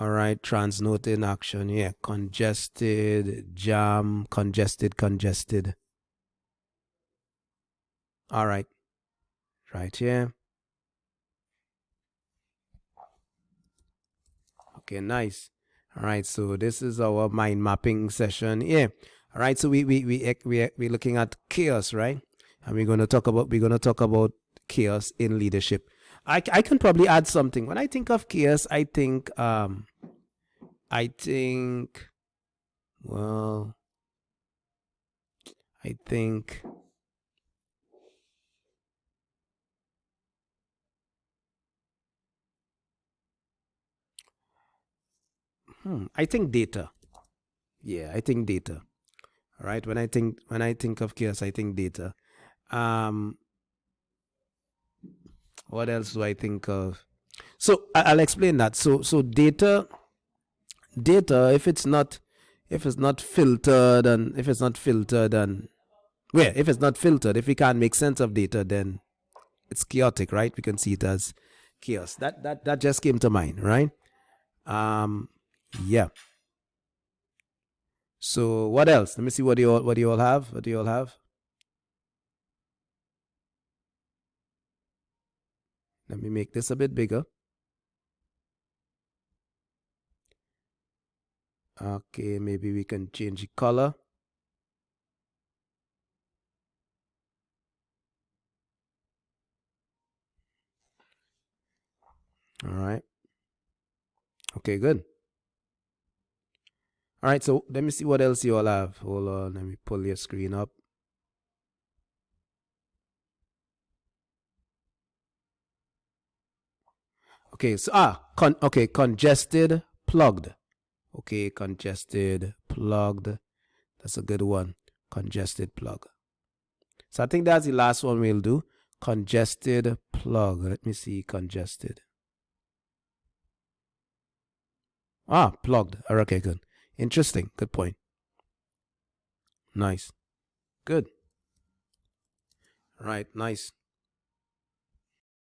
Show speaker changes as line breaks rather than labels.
All right, transnode in action. Yeah, congested, jam, congested. All right, right here. Okay, nice. All right, so this is our mind mapping session. Yeah. All right, so we're looking at chaos, right? And we're gonna talk about chaos in leadership. I can probably add something. When I think of chaos, I think well, I think I think data. Yeah, I think data. All right. When I think of chaos, I think data. Um, what else do I think of? So I'll explain that. So data, if it's not filtered, and if we can't make sense of data, then it's chaotic, right? We can see it as chaos. That just came to mind, right? Um, yeah. So what else? Let me see, what do you all have? What do you all have? Let me make this a bit bigger. Okay, maybe we can change the color. All right. Okay, good. All right, so let me see what else you all have. Hold on, let me pull your screen up. Okay, so congested, plugged. Okay, congested, plugged. That's a good one. Congested plug. So I think that's the last one we'll do. Congested plug. Let me see, congested. Plugged. Okay, good. Interesting. Good point. Nice. Good. Right, nice.